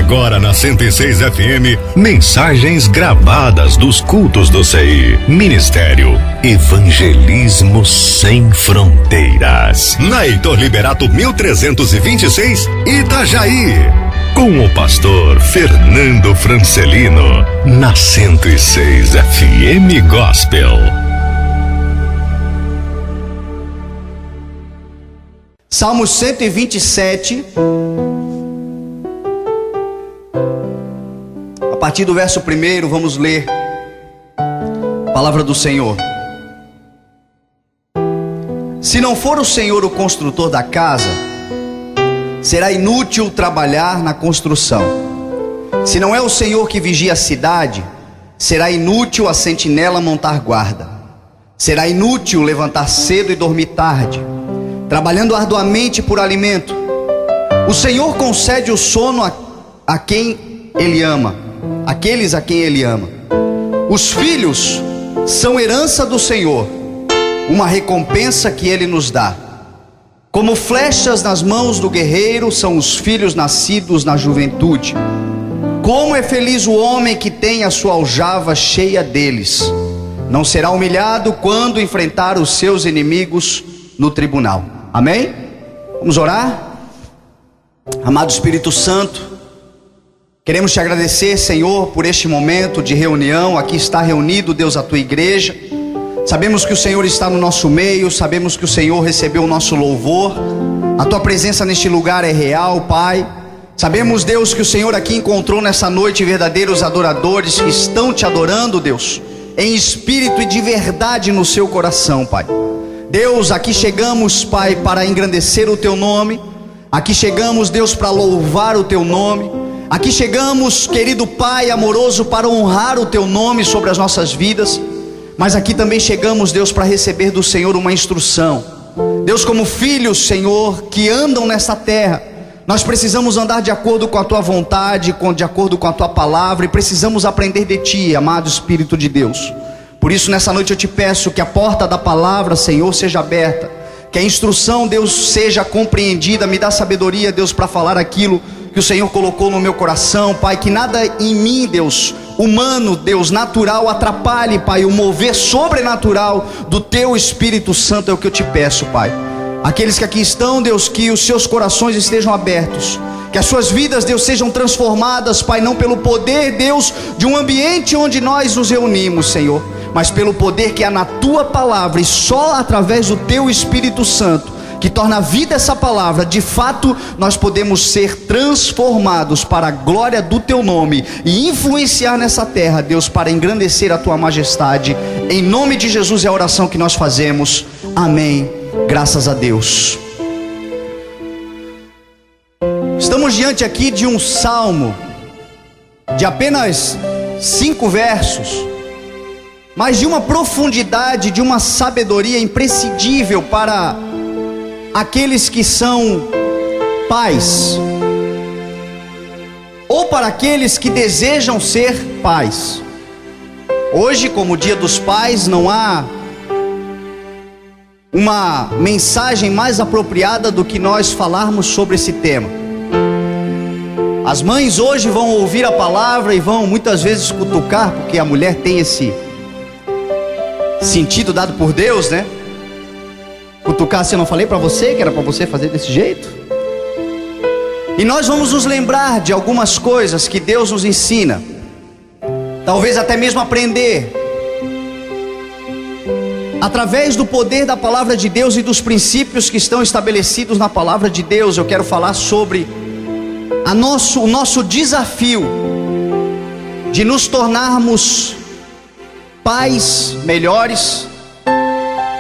Agora na 106 FM, mensagens gravadas dos cultos do CI. Ministério Evangelismo Sem Fronteiras. Na Heitor Liberato 1326, Itajaí. Com o pastor Fernando Francelino. Na 106 FM Gospel. Salmo 127. A partir do verso 1, vamos ler a palavra do Senhor. Se não for o Senhor o construtor da casa, será inútil trabalhar na construção. Se não é o Senhor que vigia a cidade, será inútil a sentinela montar guarda. Será inútil levantar cedo e dormir tarde, trabalhando arduamente por alimento. O Senhor concede o sono a quem Ele ama, aqueles a quem Ele ama. Os filhos são herança do Senhor, uma recompensa que Ele nos dá. Como flechas nas mãos do guerreiro são os filhos nascidos na juventude. Como é feliz o homem que tem a sua aljava cheia deles. Não será humilhado quando enfrentar os seus inimigos no tribunal. Amém? Vamos orar? Amado Espírito Santo, queremos te agradecer, Senhor, por este momento de reunião. Aqui está reunido, Deus, a tua igreja. Sabemos que o Senhor está no nosso meio, sabemos que o Senhor recebeu o nosso louvor. A tua presença neste lugar é real, Pai. Sabemos, Deus, que o Senhor aqui encontrou nessa noite verdadeiros adoradores que estão te adorando, Deus, em espírito e de verdade no seu coração, Pai. Deus, aqui chegamos, Pai, para engrandecer o teu nome. Aqui chegamos, Deus, para louvar o teu nome. Aqui chegamos, querido Pai amoroso, para honrar o teu nome sobre as nossas vidas. Mas aqui também chegamos, Deus, para receber do Senhor uma instrução. Deus, como filhos, Senhor, que andam nessa terra, nós precisamos andar de acordo com a tua vontade, de acordo com a tua palavra, e precisamos aprender de ti, amado Espírito de Deus. Por isso, nessa noite eu te peço que a porta da palavra, Senhor, seja aberta, que a instrução, Deus, seja compreendida. Me dá sabedoria, Deus, para falar aquilo que o Senhor colocou no meu coração, Pai. Que nada em mim, Deus, humano, Deus, natural, atrapalhe, Pai, o mover sobrenatural do teu Espírito Santo. É o que eu te peço, Pai. Aqueles que aqui estão, Deus, que os seus corações estejam abertos, que as suas vidas, Deus, sejam transformadas, Pai, não pelo poder, Deus, de um ambiente onde nós nos reunimos, Senhor, mas pelo poder que há na tua palavra, e só através do teu Espírito Santo, que torna a vida essa palavra. De fato, nós podemos ser transformados para a glória do teu nome e influenciar nessa terra, Deus, para engrandecer a tua majestade. Em nome de Jesus é a oração que nós fazemos. Amém. Graças a Deus. Estamos diante aqui de um salmo de apenas 5 versos, mas de uma profundidade, de uma sabedoria imprescindível para aqueles que são pais, ou para aqueles que desejam ser pais. Hoje, como Dia dos Pais, não há uma mensagem mais apropriada do que nós falarmos sobre esse tema. As mães hoje vão ouvir a palavra e vão muitas vezes cutucar, porque a mulher tem esse sentido dado por Deus, né? Cutucar, se eu não falei para você que era para você fazer desse jeito? E nós vamos nos lembrar de algumas coisas que Deus nos ensina, talvez até mesmo aprender através do poder da palavra de Deus e dos princípios que estão estabelecidos na palavra de Deus. Eu quero falar sobre o nosso desafio de nos tornarmos pais melhores,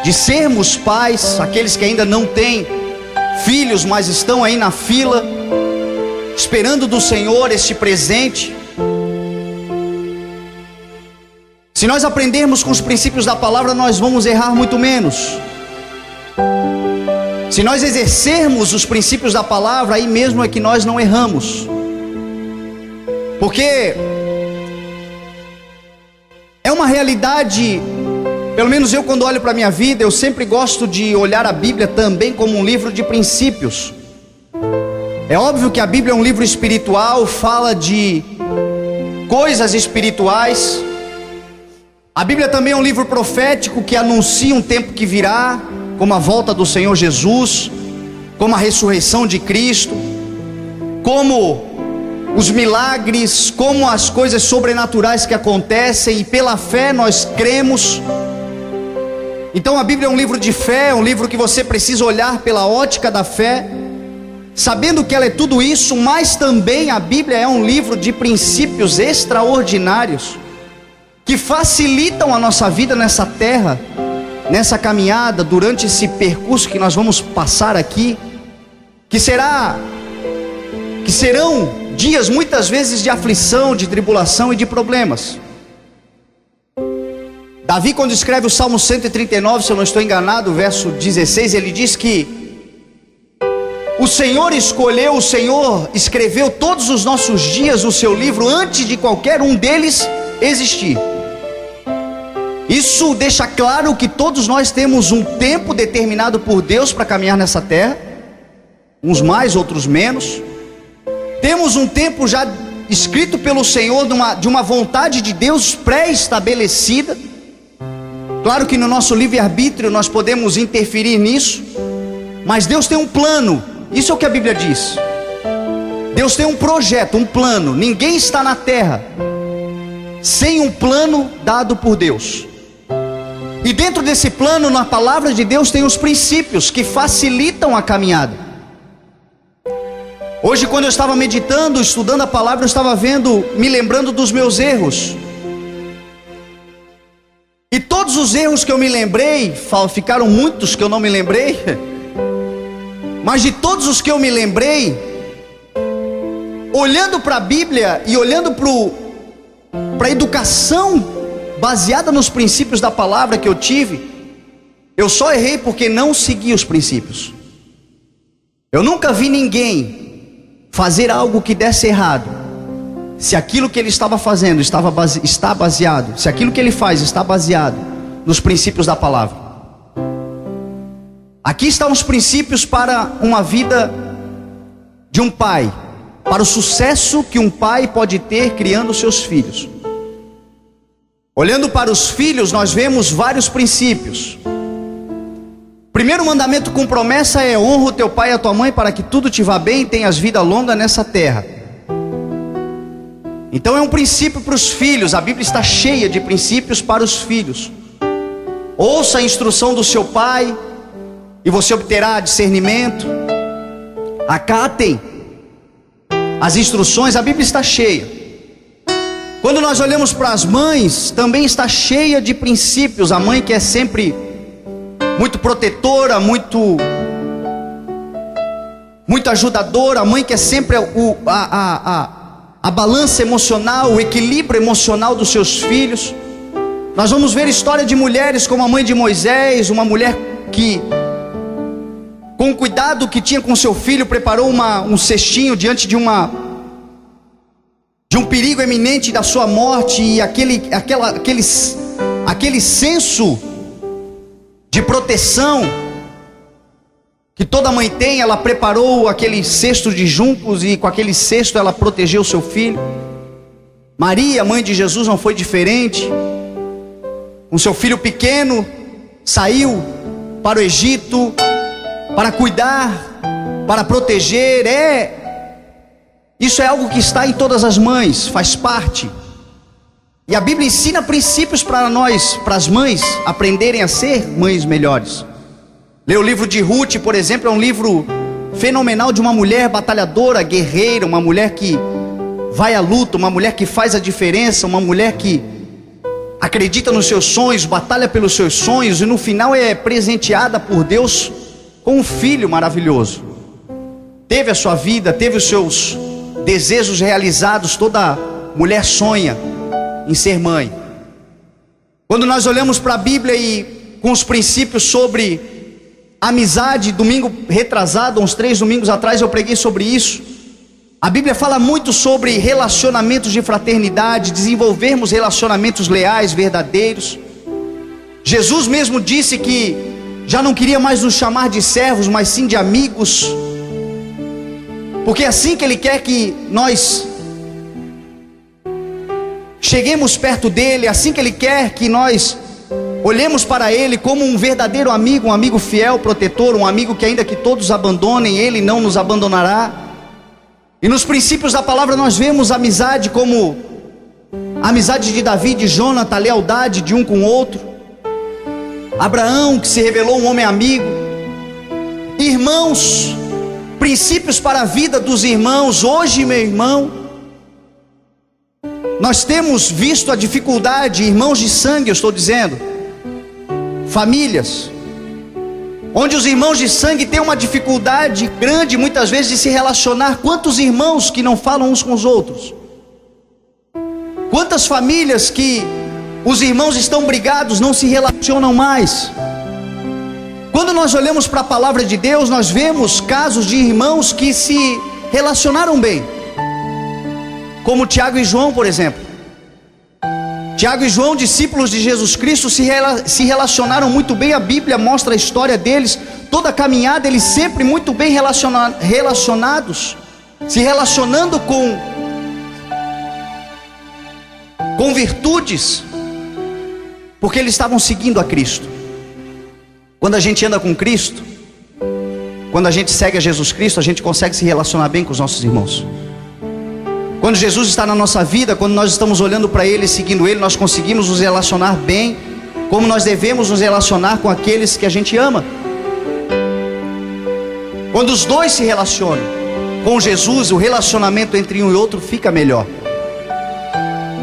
de sermos pais, aqueles que ainda não têm filhos, mas estão aí na fila, esperando do Senhor este presente. Se nós aprendermos com os princípios da palavra, nós vamos errar muito menos. Se nós exercermos os princípios da palavra, aí mesmo é que nós não erramos. Porque é uma realidade, pelo menos eu, quando olho para a minha vida, eu sempre gosto de olhar a Bíblia também como um livro de princípios. É óbvio que a Bíblia é um livro espiritual, fala de coisas espirituais. A Bíblia também é um livro profético que anuncia um tempo que virá, como a volta do Senhor Jesus, como a ressurreição de Cristo, como os milagres, como as coisas sobrenaturais que acontecem, e pela fé nós cremos. Então a Bíblia é um livro de fé, é um livro que você precisa olhar pela ótica da fé, sabendo que ela é tudo isso, mas também a Bíblia é um livro de princípios extraordinários, que facilitam a nossa vida nessa terra, nessa caminhada, durante esse percurso que nós vamos passar aqui, que serão dias muitas vezes de aflição, de tribulação e de problemas. Davi, quando escreve o Salmo 139, se eu não estou enganado, verso 16, ele diz que o Senhor escolheu, o Senhor escreveu todos os nossos dias no seu livro antes de qualquer um deles existir. Isso deixa claro que todos nós temos um tempo determinado por Deus para caminhar nessa terra, uns mais, outros menos. Temos um tempo já escrito pelo Senhor, de uma vontade de Deus pré-estabelecida. Claro que no nosso livre-arbítrio nós podemos interferir nisso, mas Deus tem um plano. Isso é o que a Bíblia diz. Deus tem um projeto, um plano. Ninguém está na terra sem um plano dado por Deus. E dentro desse plano, na palavra de Deus, tem os princípios que facilitam a caminhada. Hoje, quando eu estava meditando, estudando a palavra, eu estava me lembrando dos meus erros. E todos os erros que eu me lembrei, ficaram muitos que eu não me lembrei, mas de todos os que eu me lembrei, olhando para a Bíblia e olhando para a educação baseada nos princípios da palavra que eu tive, eu só errei porque não segui os princípios. Eu nunca vi ninguém fazer algo que desse errado, se aquilo que ele estava fazendo está baseado, se aquilo que ele faz está baseado nos princípios da palavra. Aqui estão os princípios para uma vida de um pai, para o sucesso que um pai pode ter criando seus filhos. Olhando para os filhos, nós vemos vários princípios. Primeiro mandamento com promessa é: honra o teu pai e a tua mãe, para que tudo te vá bem e tenhas vida longa nessa terra. Então é um princípio para os filhos. A Bíblia está cheia de princípios para os filhos. Ouça a instrução do seu pai e você obterá discernimento. Acatem as instruções, a Bíblia está cheia. Quando nós olhamos para as mães, também está cheia de princípios. A mãe que é sempre muito protetora, muito ajudadora, a mãe que é sempre a balança emocional, o equilíbrio emocional dos seus filhos. Nós vamos ver história de mulheres como a mãe de Moisés, uma mulher que, com o cuidado que tinha com seu filho, preparou um cestinho diante de um perigo eminente da sua morte, e aquele senso de proteção que toda mãe tem, ela preparou aquele cesto de juncos, e com aquele cesto ela protegeu seu filho. Maria, mãe de Jesus, não foi diferente. Com seu filho pequeno, saiu para o Egito para cuidar, para proteger. Isso é algo que está em todas as mães, faz parte. E a Bíblia ensina princípios para nós, para as mães aprenderem a ser mães melhores. Ler o livro de Ruth, por exemplo, é um livro fenomenal de uma mulher batalhadora, guerreira, uma mulher que vai à luta, uma mulher que faz a diferença, uma mulher que acredita nos seus sonhos, batalha pelos seus sonhos, e no final é presenteada por Deus com um filho maravilhoso. Teve a sua vida, teve os seus desejos realizados. Toda mulher sonha em ser mãe. Quando nós olhamos para a Bíblia e com os princípios sobre amizade, domingo retrasado, uns 3 domingos atrás eu preguei sobre isso. A Bíblia fala muito sobre relacionamentos de fraternidade, desenvolvermos relacionamentos leais, verdadeiros. Jesus mesmo disse que já não queria mais nos chamar de servos, mas sim de amigos. porque é assim que Ele quer que nós cheguemos perto dEle, é assim que Ele quer que nós olhemos para Ele como um verdadeiro amigo, um amigo fiel, protetor, um amigo que ainda que todos abandonem, Ele não nos abandonará. E nos princípios da palavra nós vemos amizade como a amizade de Davi e de Jonathan, a lealdade de um com o outro. Abraão, que se revelou um homem amigo. Irmãos, princípios para a vida dos irmãos. Hoje, meu irmão, nós temos visto a dificuldade, irmãos de sangue, eu estou dizendo, famílias, onde os irmãos de sangue têm uma dificuldade grande muitas vezes de se relacionar. Quantos irmãos que não falam uns com os outros? Quantas famílias que os irmãos estão brigados, não se relacionam mais? Quando nós olhamos para a palavra de Deus, nós vemos casos de irmãos que se relacionaram bem, como Tiago e João, por exemplo. Tiago e João, discípulos de Jesus Cristo, se relacionaram muito bem. A Bíblia mostra a história deles, toda a caminhada, eles sempre muito bem relacionados, se relacionando com virtudes, porque eles estavam seguindo a Cristo. Quando a gente anda com Cristo, quando a gente segue a Jesus Cristo, a gente consegue se relacionar bem com os nossos irmãos. Quando Jesus está na nossa vida, quando nós estamos olhando para Ele, seguindo Ele, nós conseguimos nos relacionar bem, como nós devemos nos relacionar com aqueles que a gente ama. Quando os dois se relacionam com Jesus, o relacionamento entre um e outro fica melhor.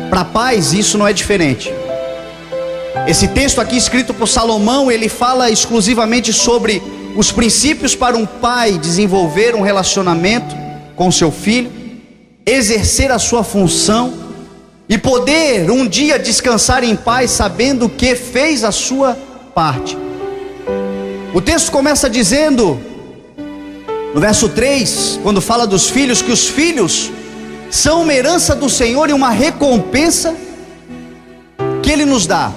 Para pais, isso não é diferente. Esse texto aqui, escrito por Salomão, ele fala exclusivamente sobre os princípios para um pai desenvolver um relacionamento com seu filho, exercer a sua função e poder um dia descansar em paz, sabendo que fez a sua parte. O texto começa dizendo, no verso 3, quando fala dos filhos, que os filhos são uma herança do Senhor e uma recompensa que Ele nos dá.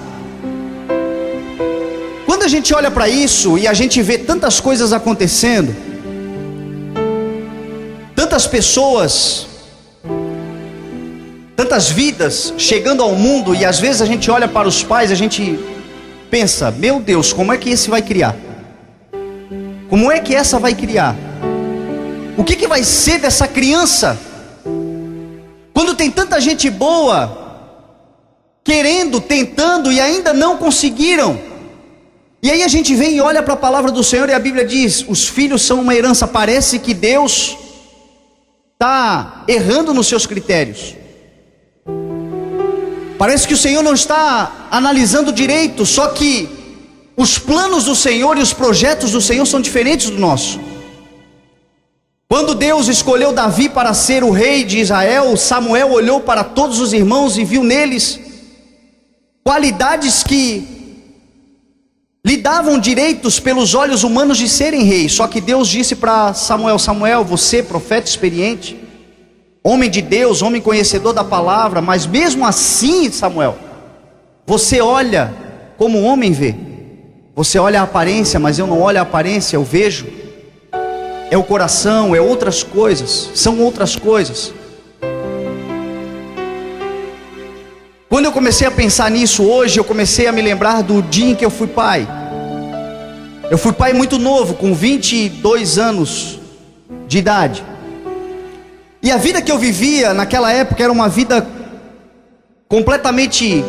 Quando a gente olha para isso e a gente vê tantas coisas acontecendo, tantas pessoas, tantas vidas chegando ao mundo, e às vezes a gente olha para os pais, a gente pensa, meu Deus, como é que esse vai criar? Como é que essa vai criar? O que vai ser dessa criança? Quando tem tanta gente boa, querendo, tentando e ainda não conseguiram. E aí a gente vem e olha para a palavra do Senhor e a Bíblia diz, os filhos são uma herança. Parece que Deus está errando nos seus critérios. Parece que o Senhor não está analisando direito, só que os planos do Senhor e os projetos do Senhor são diferentes do nosso. Quando Deus escolheu Davi para ser o rei de Israel, Samuel olhou para todos os irmãos e viu neles qualidades que lhe davam direitos pelos olhos humanos de serem reis. Só que Deus disse para Samuel, Samuel, você profeta experiente, homem de Deus, homem conhecedor da palavra, mas mesmo assim, Samuel, você olha como o homem vê. Você olha a aparência, mas eu não olho a aparência, eu vejo. É o coração, é outras coisas, são outras coisas. Quando eu comecei a pensar nisso hoje, eu comecei a me lembrar do dia em que eu fui pai. Eu fui pai muito novo, com 22 anos de idade. E a vida que eu vivia naquela época era uma vida completamente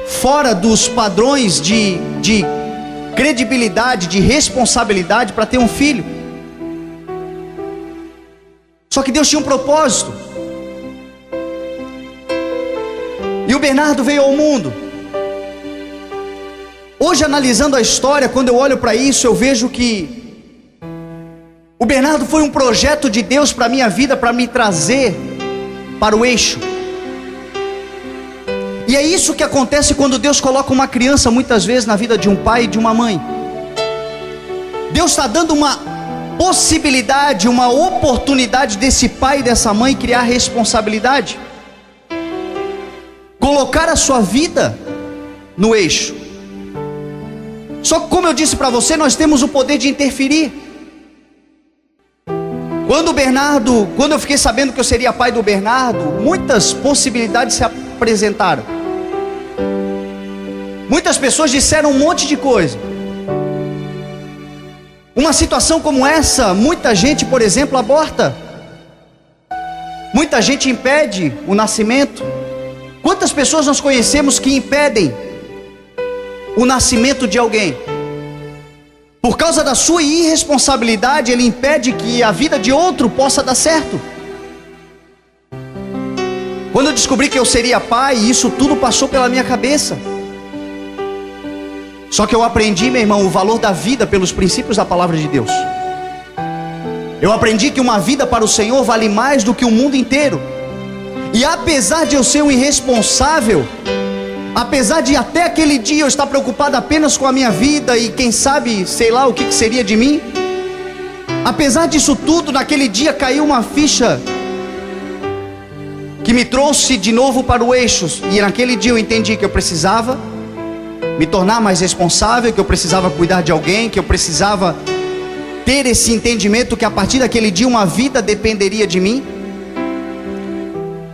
fora dos padrões de credibilidade, de responsabilidade para ter um filho. Só que Deus tinha um propósito. E o Bernardo veio ao mundo. Hoje, analisando a história, quando eu olho para isso, eu vejo que o Bernardo foi um projeto de Deus para a minha vida, para me trazer para o eixo. E é isso que acontece quando Deus coloca uma criança, muitas vezes, na vida de um pai e de uma mãe. Deus está dando uma possibilidade, uma oportunidade desse pai e dessa mãe criar responsabilidade, colocar a sua vida no eixo. Só que, como eu disse para você, nós temos o poder de interferir. Quando eu fiquei sabendo que eu seria pai do Bernardo, muitas possibilidades se apresentaram. Muitas pessoas disseram um monte de coisa. Uma situação como essa, muita gente, por exemplo, aborta. Muita gente impede o nascimento. Quantas pessoas nós conhecemos que impedem o nascimento de alguém? Por causa da sua irresponsabilidade, ele impede que a vida de outro possa dar certo. Quando eu descobri que eu seria pai, isso tudo passou pela minha cabeça. Só que eu aprendi, meu irmão, o valor da vida pelos princípios da palavra de Deus. Eu aprendi que uma vida para o Senhor vale mais do que o mundo inteiro. E apesar de eu ser um irresponsável, apesar de até aquele dia eu estar preocupado apenas com a minha vida e quem sabe, sei lá o que seria de mim, apesar disso tudo, naquele dia caiu uma ficha que me trouxe de novo para o eixo. E naquele dia eu entendi que eu precisava me tornar mais responsável, que eu precisava cuidar de alguém, que eu precisava ter esse entendimento que a partir daquele dia uma vida dependeria de mim.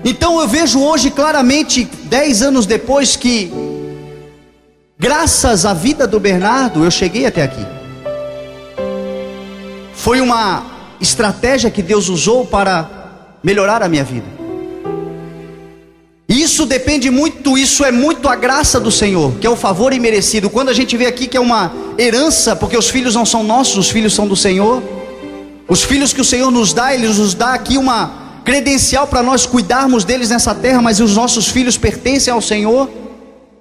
Então eu vejo hoje claramente, 10 anos depois, que graças à vida do Bernardo eu cheguei até aqui. Foi uma estratégia que Deus usou para melhorar a minha vida. Isso depende muito, isso é muito a graça do Senhor, que é o favor imerecido. Quando a gente vê aqui que é uma herança, porque os filhos não são nossos, os filhos são do Senhor. Os filhos que o Senhor nos dá, Ele nos dá aqui uma credencial para nós cuidarmos deles nessa terra, mas os nossos filhos pertencem ao Senhor.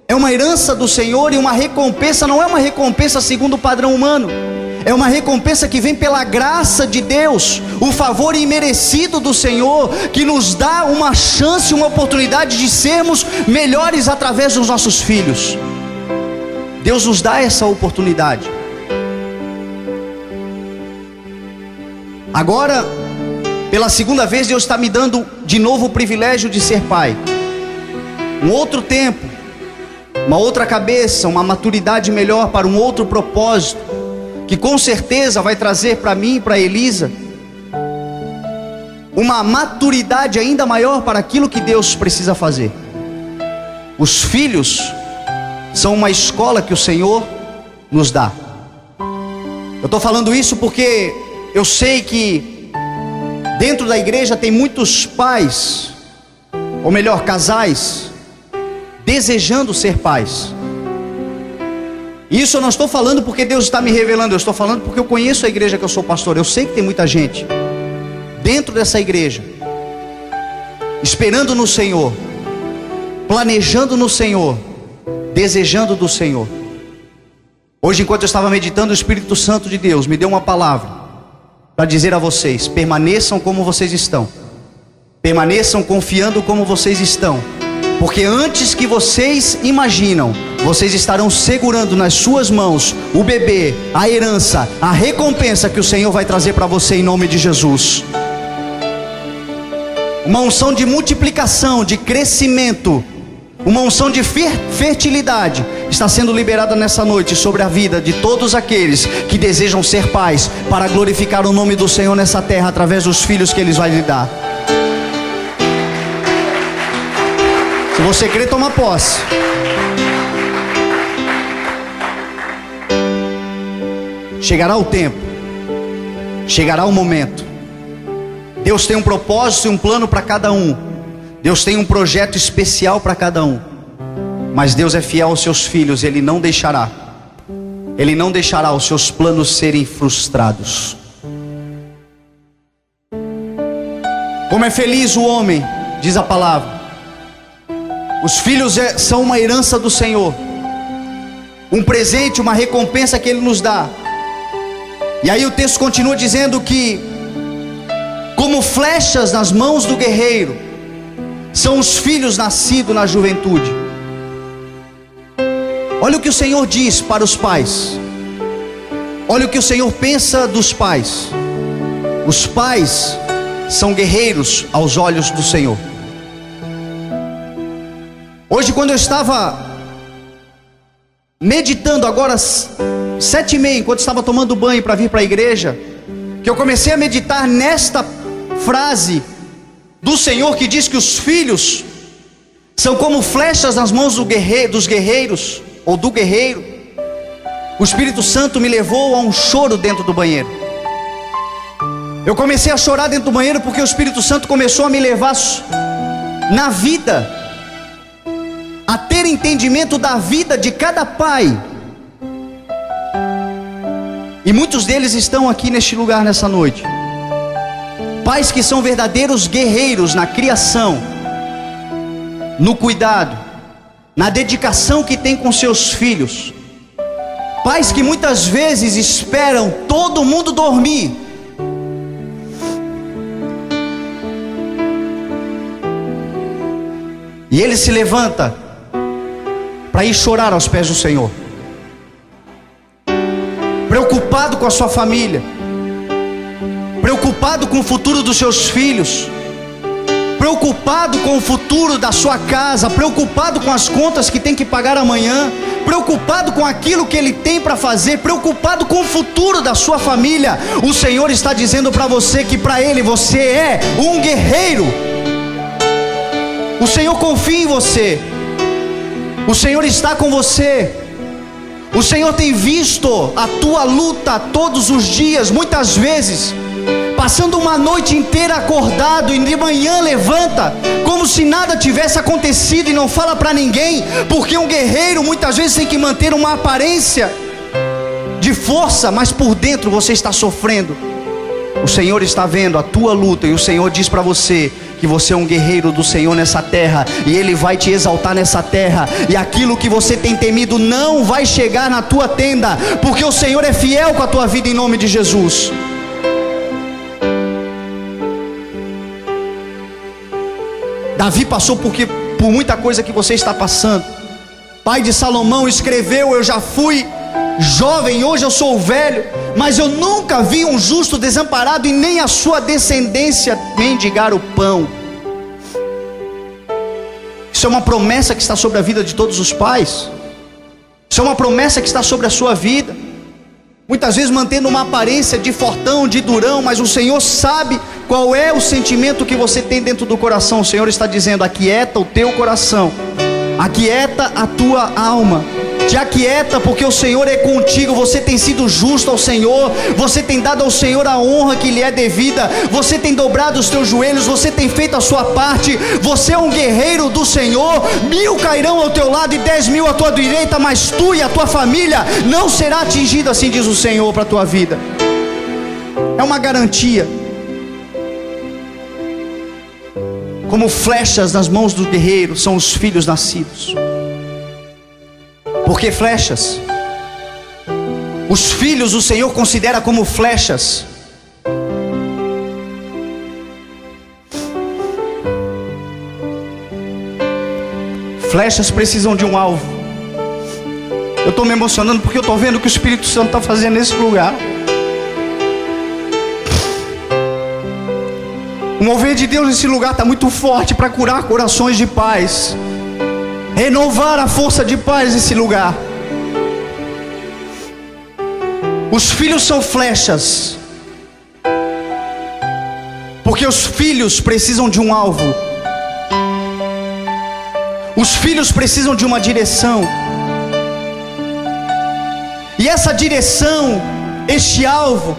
É uma herança do Senhor e uma recompensa, não é uma recompensa segundo o padrão humano. É uma recompensa que vem pela graça de Deus, o favor imerecido do Senhor, que nos dá uma chance, uma oportunidade de sermos melhores através dos nossos filhos. Deus nos dá essa oportunidade. Agora, pela segunda vez, Deus está me dando de novo o privilégio de ser pai. Um outro tempo, uma outra cabeça, uma maturidade melhor para um outro propósito, que com certeza vai trazer para mim e para Elisa uma maturidade ainda maior para aquilo que Deus precisa fazer. Os filhos são uma escola que o Senhor nos dá. Eu estou falando isso porque eu sei que dentro da igreja tem muitos pais, ou melhor, casais, desejando ser pais. Isso eu não estou falando porque Deus está me revelando, eu estou falando porque eu conheço a igreja que eu sou pastor. Eu sei que tem muita gente dentro dessa igreja, esperando no Senhor, planejando no Senhor, desejando do Senhor. Hoje, enquanto eu estava meditando, o Espírito Santo de Deus me deu uma palavra para dizer a vocês: permaneçam como vocês estão, permaneçam confiando como vocês estão, porque antes que vocês imaginam, vocês estarão segurando nas suas mãos o bebê, a herança, a recompensa que o Senhor vai trazer para você em nome de Jesus. Uma unção de multiplicação, de crescimento, uma unção de fertilidade está sendo liberada nessa noite sobre a vida de todos aqueles que desejam ser pais, para glorificar o nome do Senhor nessa terra através dos filhos que Ele vai lhe dar. Se você crê, toma posse. Chegará o tempo, chegará o momento. Deus tem um propósito e um plano para cada um. Deus tem um projeto especial para cada um. Mas Deus é fiel aos seus filhos. Ele não deixará os seus planos serem frustrados. Como é feliz o homem, diz a palavra. Os filhos são uma herança do Senhor, um presente, uma recompensa que Ele nos dá. E aí o texto continua dizendo que, como flechas nas mãos do guerreiro, são os filhos nascidos na juventude. Olha o que o Senhor diz para os pais. Olha o que o Senhor pensa dos pais. Os pais são guerreiros aos olhos do Senhor. Hoje, quando eu estava meditando, agora 7h30, enquanto estava tomando banho para vir para a igreja, que eu comecei a meditar nesta frase do Senhor que diz que os filhos são como flechas nas mãos dos guerreiros, ou do guerreiro. O Espírito Santo me levou a um choro dentro do banheiro. Eu comecei a chorar dentro do banheiro porque o Espírito Santo começou a me levar na vida, a ter entendimento da vida de cada pai. E muitos deles estão aqui neste lugar nessa noite. Pais que são verdadeiros guerreiros na criação, no cuidado, na dedicação que tem com seus filhos. Pais que muitas vezes esperam todo mundo dormir e ele se levanta para ir chorar aos pés do Senhor, preocupado com a sua família, preocupado com o futuro dos seus filhos, preocupado com o futuro da sua casa, preocupado com as contas que tem que pagar amanhã, preocupado com aquilo que ele tem para fazer, preocupado com o futuro da sua família. O Senhor está dizendo para você que para Ele você é um guerreiro. O Senhor confia em você, o Senhor está com você, o Senhor tem visto a tua luta todos os dias, muitas vezes passando uma noite inteira acordado e de manhã levanta como se nada tivesse acontecido e não fala para ninguém, porque um guerreiro muitas vezes tem que manter uma aparência de força, mas por dentro você está sofrendo. O Senhor está vendo a tua luta e o Senhor diz para você que você é um guerreiro do Senhor nessa terra, e Ele vai te exaltar nessa terra, e aquilo que você tem temido não vai chegar na tua tenda, porque o Senhor é fiel com a tua vida, em nome de Jesus. Davi passou por muita coisa que você está passando. Pai de Salomão escreveu: eu já fui jovem, hoje eu sou velho, mas eu nunca vi um justo desamparado e nem a sua descendência mendigar o pão. Isso é uma promessa que está sobre a vida de todos os pais. Isso é uma promessa que está sobre a sua vida. Muitas vezes mantendo uma aparência de fortão, de durão, mas o Senhor sabe qual é o sentimento que você tem dentro do coração. O Senhor está dizendo: aquieta o teu coração, aquieta a tua alma, te aquieta, porque o Senhor é contigo. Você tem sido justo ao Senhor, você tem dado ao Senhor a honra que lhe é devida, você tem dobrado os teus joelhos, você tem feito a sua parte, você é um guerreiro do Senhor. 1000 cairão ao teu lado e 10.000 à tua direita, mas tu e a tua família não será atingido, assim diz o Senhor para a tua vida. É uma garantia. Como flechas nas mãos do guerreiro são os filhos nascidos. Por que flechas? Os filhos o Senhor considera como flechas. Flechas precisam de um alvo. Eu estou me emocionando porque eu estou vendo o que o Espírito Santo está fazendo nesse lugar. O mover de Deus nesse lugar está muito forte para curar corações de pais, renovar a força de paz nesse lugar. Os filhos são flechas, porque os filhos precisam de um alvo. Os filhos precisam de uma direção, e essa direção, este alvo,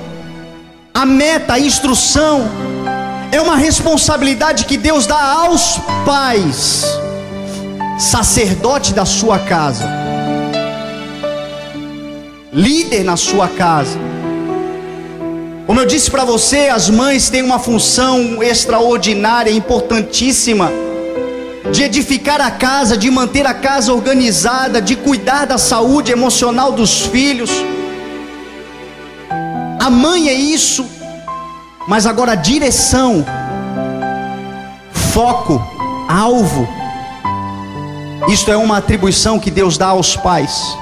a meta, a instrução, é uma responsabilidade que Deus dá aos pais, sacerdote da sua casa, líder na sua casa. Como eu disse para você, as mães têm uma função extraordinária, importantíssima, de edificar a casa, de manter a casa organizada, de cuidar da saúde emocional dos filhos. A mãe é isso, mas agora a direção, foco, alvo, isto é uma atribuição que Deus dá aos pais.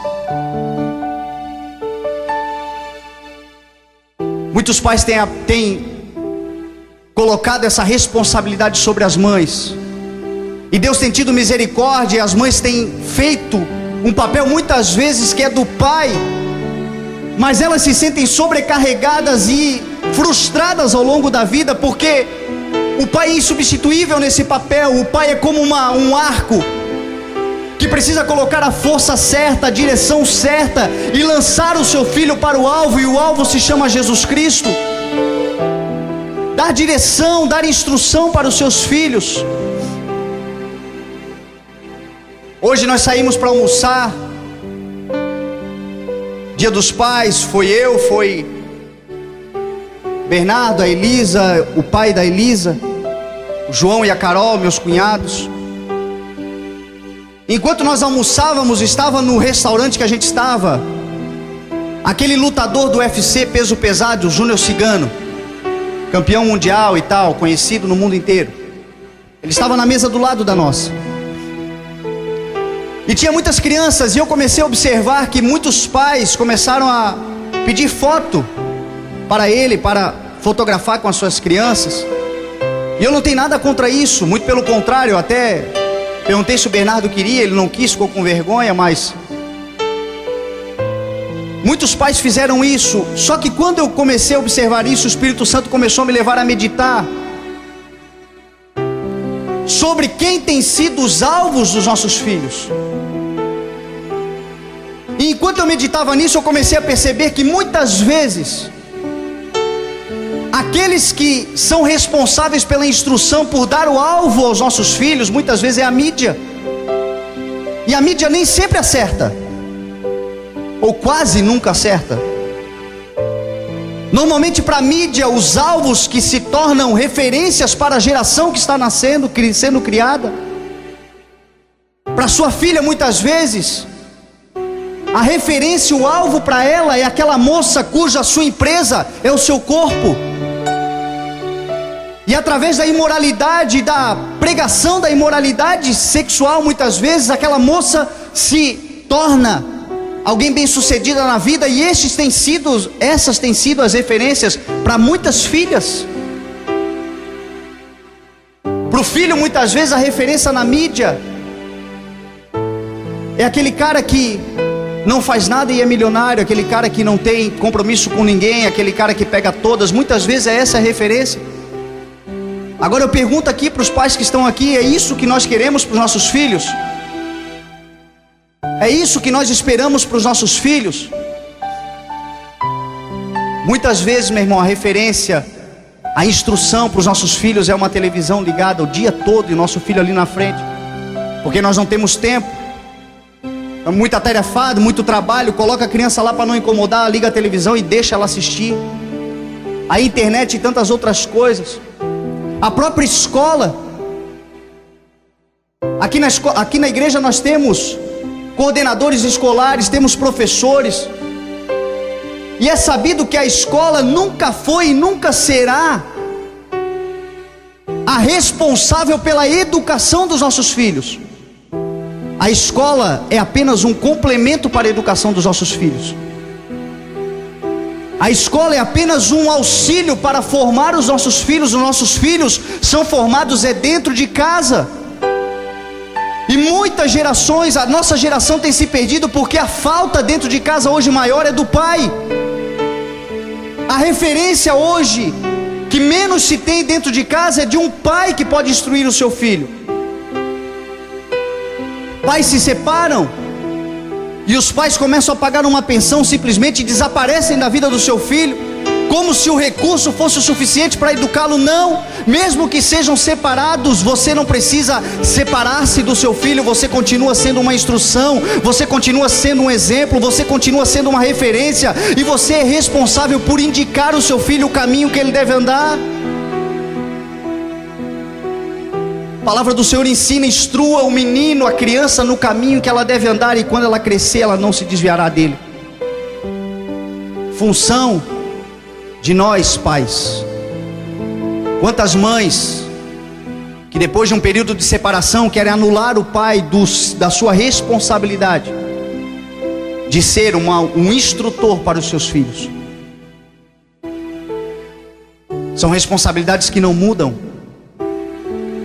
Muitos pais têm colocado essa responsabilidade sobre as mães, e Deus tem tido misericórdia, e as mães têm feito um papel muitas vezes que é do pai, mas elas se sentem sobrecarregadas e frustradas ao longo da vida, porque o pai é insubstituível nesse papel. O pai é como um arco que precisa colocar a força certa, a direção certa e lançar o seu filho para o alvo, e o alvo se chama Jesus Cristo. Dar direção, dar instrução para os seus filhos. Hoje nós saímos para almoçar, Dia dos Pais, foi Bernardo, a Elisa, o pai da Elisa, o João e a Carol, meus cunhados. Enquanto nós almoçávamos, estava no restaurante que a gente estava, aquele lutador do UFC peso pesado, o Júnior Cigano, campeão mundial e tal, conhecido no mundo inteiro. Ele estava na mesa do lado da nossa. E tinha muitas crianças, e eu comecei a observar que muitos pais começaram a pedir foto para ele, para fotografar com as suas crianças. E eu não tenho nada contra isso, muito pelo contrário. Eu até perguntei se o Bernardo queria, ele não quis, ficou com vergonha, mas muitos pais fizeram isso. Só que quando eu comecei a observar isso, o Espírito Santo começou a me levar a meditar sobre quem tem sido os alvos dos nossos filhos. E enquanto eu meditava nisso, eu comecei a perceber que muitas vezes aqueles que são responsáveis pela instrução, por dar o alvo aos nossos filhos, muitas vezes é a mídia. E a mídia nem sempre acerta, ou quase nunca acerta. Normalmente para a mídia, os alvos que se tornam referências para a geração que está nascendo, sendo criada, para sua filha muitas vezes, a referência, o alvo para ela é aquela moça cuja sua empresa é o seu corpo. E através da imoralidade, da pregação da imoralidade sexual, muitas vezes aquela moça se torna alguém bem sucedida na vida. E essas têm sido as referências para muitas filhas. Para o filho, muitas vezes a referência na mídia é aquele cara que não faz nada e é milionário, aquele cara que não tem compromisso com ninguém, aquele cara que pega todas. Muitas vezes é essa a referência. Agora eu pergunto aqui para os pais que estão aqui: é isso que nós queremos para os nossos filhos? É isso que nós esperamos para os nossos filhos? Muitas vezes, meu irmão, a referência, a instrução para os nossos filhos é uma televisão ligada o dia todo e nosso filho ali na frente, porque nós não temos tempo, muito atarefado, muito trabalho. Coloca a criança lá para não incomodar, liga a televisão e deixa ela assistir a internet e tantas outras coisas. A própria escola, aqui na igreja nós temos coordenadores escolares, temos professores, e é sabido que a escola nunca foi e nunca será a responsável pela educação dos nossos filhos. A escola é apenas um complemento para a educação dos nossos filhos. A escola é apenas um auxílio para formar os nossos filhos. Os nossos filhos são formados dentro de casa. E muitas gerações, a nossa geração tem se perdido porque a falta dentro de casa hoje maior é do pai. A referência hoje que menos se tem dentro de casa é de um pai que pode instruir o seu filho. Pais se separam e os pais começam a pagar uma pensão, simplesmente desaparecem da vida do seu filho, como se o recurso fosse o suficiente para educá-lo. Não, mesmo que sejam separados, você não precisa separar-se do seu filho. Você continua sendo uma instrução, você continua sendo um exemplo, você continua sendo uma referência, e você é responsável por indicar o seu filho o caminho que ele deve andar. A palavra do Senhor ensina: instrua o menino, a criança, no caminho que ela deve andar, e quando ela crescer, ela não se desviará dele. Função de nós, pais. Quantas mães que depois de um período de separação querem anular o pai da sua responsabilidade de ser um instrutor para os seus filhos. São responsabilidades que não mudam.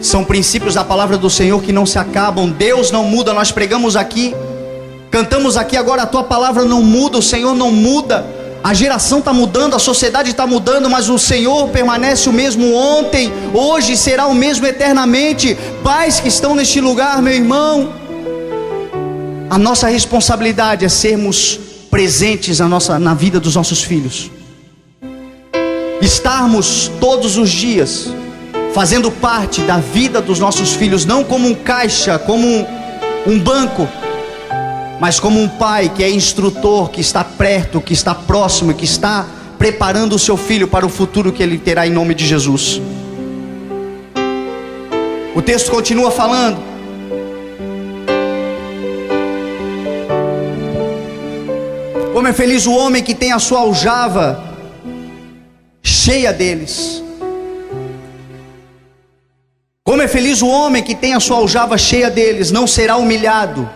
São princípios da palavra do Senhor que não se acabam. Deus não muda. Nós pregamos aqui, cantamos aqui agora: a tua palavra não muda, o Senhor não muda. A geração está mudando, a sociedade está mudando, mas o Senhor permanece o mesmo ontem, hoje, será o mesmo eternamente. Pais que estão neste lugar, meu irmão, a nossa responsabilidade é sermos presentes na vida dos nossos filhos, estarmos todos os dias fazendo parte da vida dos nossos filhos, não como um caixa, como um banco, mas como um pai que é instrutor, que está perto, que está próximo, que está preparando o seu filho para o futuro que ele terá em nome de Jesus. O texto continua falando: como é feliz o homem que tem a sua aljava cheia deles. Como é feliz o homem que tem a sua aljava cheia deles, não será humilhado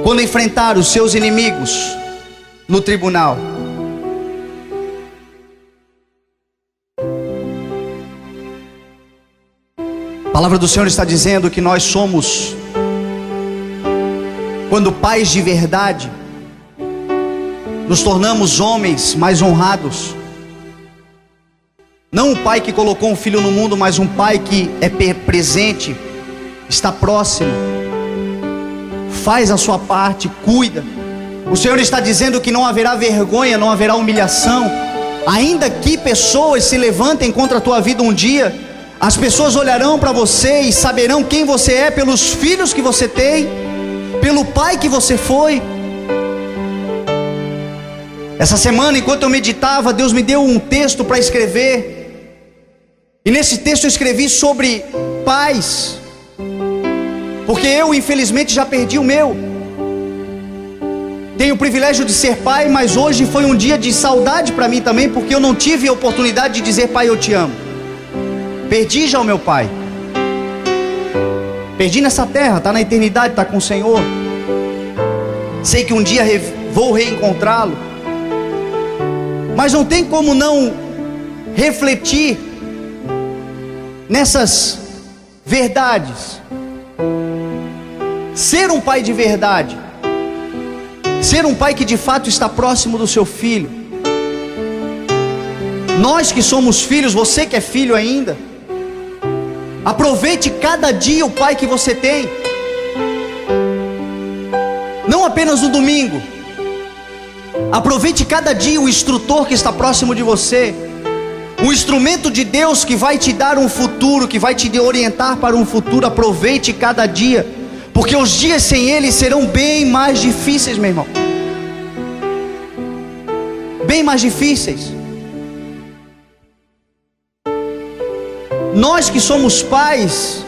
quando enfrentar os seus inimigos no tribunal. A palavra do Senhor está dizendo que nós somos, quando pais de verdade, nos tornamos homens mais honrados. Não um pai que colocou um filho no mundo, mas um pai que é presente, está próximo, faz a sua parte, cuida. O Senhor está dizendo que não haverá vergonha, não haverá humilhação. Ainda que pessoas se levantem contra a tua vida um dia, as pessoas olharão para você e saberão quem você é pelos filhos que você tem, pelo pai que você foi. Essa semana, enquanto eu meditava, Deus me deu um texto para escrever. E nesse texto eu escrevi sobre pais, porque eu infelizmente já perdi o meu. Tenho o privilégio de ser pai, mas hoje foi um dia de saudade para mim também, porque eu não tive a oportunidade de dizer: pai, eu te amo. Perdi já o meu pai. Perdi nessa terra, está na eternidade, está com o Senhor. Sei que um dia vou reencontrá-lo, mas não tem como não refletir nessas verdades. Ser um pai de verdade, ser um pai que de fato está próximo do seu filho. Nós que somos filhos, você que é filho ainda, aproveite cada dia o pai que você tem, não apenas no domingo. Aproveite cada dia o instrutor que está próximo de você, o instrumento de Deus que vai te dar um futuro, que vai te orientar para um futuro. Aproveite cada dia, porque os dias sem Ele serão bem mais difíceis, meu irmão. Bem mais difíceis. Nós que somos pais,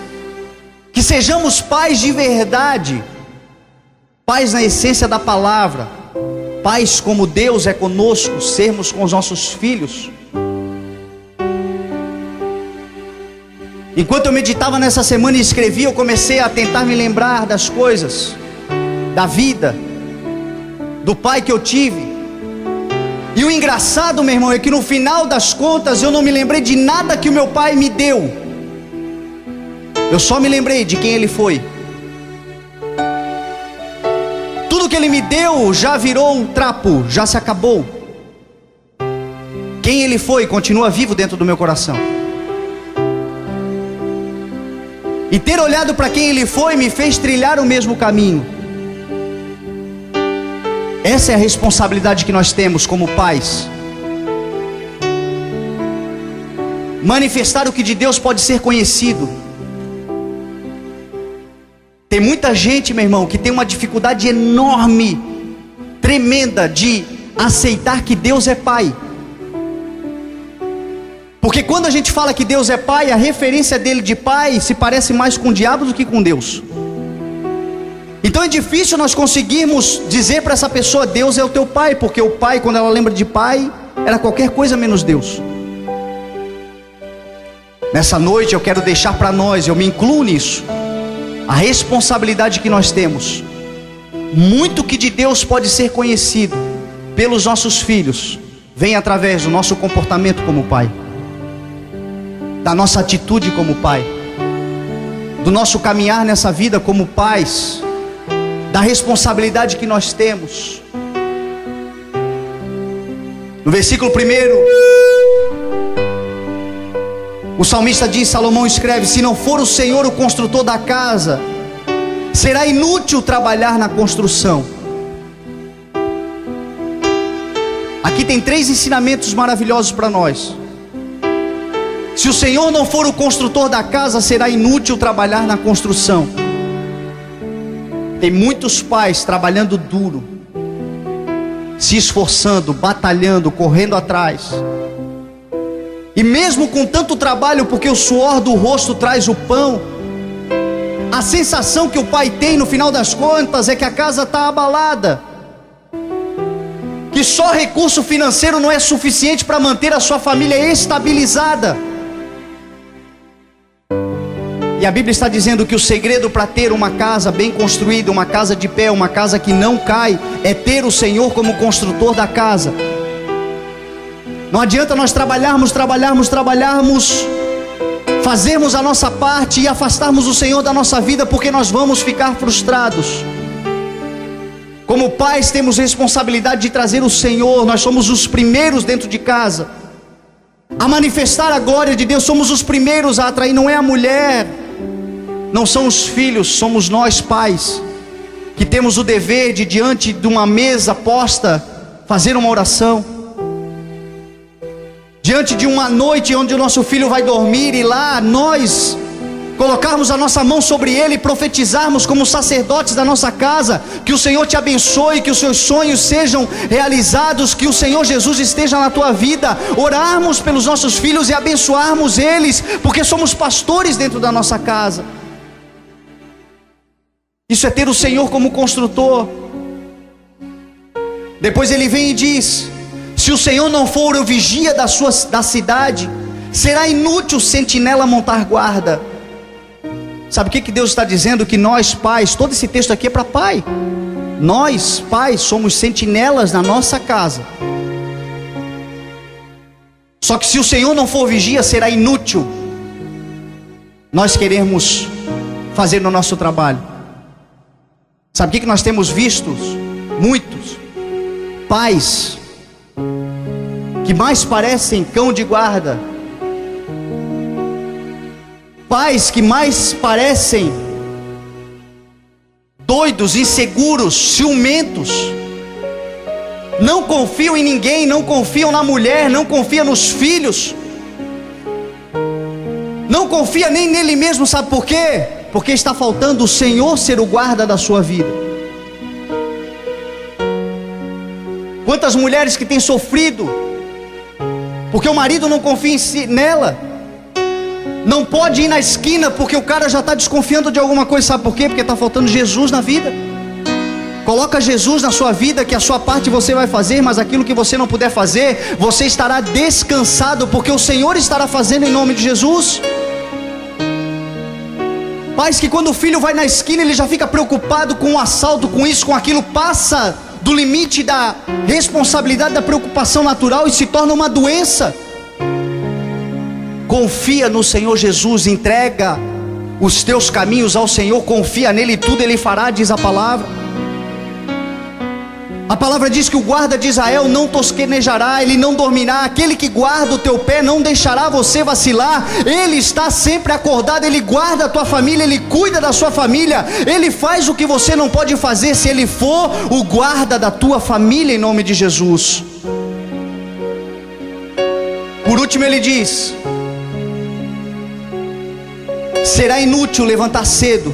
que sejamos pais de verdade, pais na essência da palavra, pais como Deus é conosco, sermos com os nossos filhos. Enquanto eu meditava nessa semana e escrevi, eu comecei a tentar me lembrar das coisas, da vida, do pai que eu tive. E o engraçado, meu irmão, é que no final das contas eu não me lembrei de nada que o meu pai me deu. Eu só me lembrei de quem ele foi. Tudo que ele me deu já virou um trapo, já se acabou. Quem ele foi continua vivo dentro do meu coração. E ter olhado para quem ele foi me fez trilhar o mesmo caminho. Essa é a responsabilidade que nós temos como pais. Manifestar o que de Deus pode ser conhecido. Tem muita gente, meu irmão, que tem uma dificuldade enorme, tremenda, de aceitar que Deus é pai. Porque quando a gente fala que Deus é pai, a referência dele de pai se parece mais com o diabo do que com Deus. Então é difícil nós conseguirmos dizer para essa pessoa: Deus é o teu pai, porque o pai, quando ela lembra de pai, era qualquer coisa menos Deus. Nessa noite eu quero deixar para nós, eu me incluo nisso, a responsabilidade que nós temos. Muito que de Deus pode ser conhecido pelos nossos filhos vem através do nosso comportamento como pai, da nossa atitude como pai, do nosso caminhar nessa vida como pais, da responsabilidade que nós temos. No versículo 1, o salmista diz, Salomão escreve: se não for o Senhor o construtor da casa, será inútil trabalhar na construção. Aqui tem 3 ensinamentos maravilhosos para nós. Se o Senhor não for o construtor da casa, será inútil trabalhar na construção. Tem muitos pais trabalhando duro, se esforçando, batalhando, correndo atrás. E mesmo com tanto trabalho, porque o suor do rosto traz o pão, a sensação que o pai tem no final das contas é que a casa está abalada, que só recurso financeiro não é suficiente para manter a sua família estabilizada. E a Bíblia está dizendo que o segredo para ter uma casa bem construída, uma casa de pé, uma casa que não cai, é ter o Senhor como construtor da casa. Não adianta nós trabalharmos, fazermos a nossa parte e afastarmos o Senhor da nossa vida, porque nós vamos ficar frustrados. Como pais temos responsabilidade de trazer o Senhor. Nós somos os primeiros dentro de casa a manifestar a glória de Deus. Somos os primeiros a atrair, não é a mulher, não são os filhos, somos nós pais, que temos o dever de, diante de uma mesa posta, fazer uma oração. Diante de uma noite onde o nosso filho vai dormir, e lá nós colocarmos a nossa mão sobre ele e profetizarmos como sacerdotes da nossa casa, que o Senhor te abençoe, que os seus sonhos sejam realizados, que o Senhor Jesus esteja na tua vida. Orarmos pelos nossos filhos e abençoarmos eles, porque somos pastores dentro da nossa casa. Isso é ter o Senhor como construtor. Depois ele vem e diz: se o Senhor não for o vigia da cidade, será inútil o sentinela montar guarda. Sabe o que Deus está dizendo? Que nós pais, todo esse texto aqui é para pai. Nós pais somos sentinelas na nossa casa. Só que se o Senhor não for vigia, será inútil nós queremos fazer o nosso trabalho. Sabe o que nós temos visto? Muitos pais que mais parecem cão de guarda, pais que mais parecem doidos, inseguros, ciumentos, não confiam em ninguém, não confiam na mulher, não confiam nos filhos, não confia nem nele mesmo. Sabe por quê? Porque está faltando o Senhor ser o guarda da sua vida. Quantas mulheres que têm sofrido porque o marido não confia nela, não pode ir na esquina porque o cara já está desconfiando de alguma coisa. Sabe por quê? Porque está faltando Jesus na vida. Coloca Jesus na sua vida, que a sua parte você vai fazer, mas aquilo que você não puder fazer, você estará descansado, porque o Senhor estará fazendo em nome de Jesus. Pais que quando o filho vai na esquina, ele já fica preocupado com o assalto, com isso, com aquilo, passa do limite da responsabilidade, da preocupação natural e se torna uma doença. Confia no Senhor Jesus, entrega os teus caminhos ao Senhor, confia nele e tudo ele fará, diz a palavra. A palavra diz que o guarda de Israel não tosquenejará, ele não dormirá. Aquele que guarda o teu pé não deixará você vacilar. Ele está sempre acordado, ele guarda a tua família, ele cuida da sua família, ele faz o que você não pode fazer, se ele for o guarda da tua família, em nome de Jesus. Por último ele diz: será inútil levantar cedo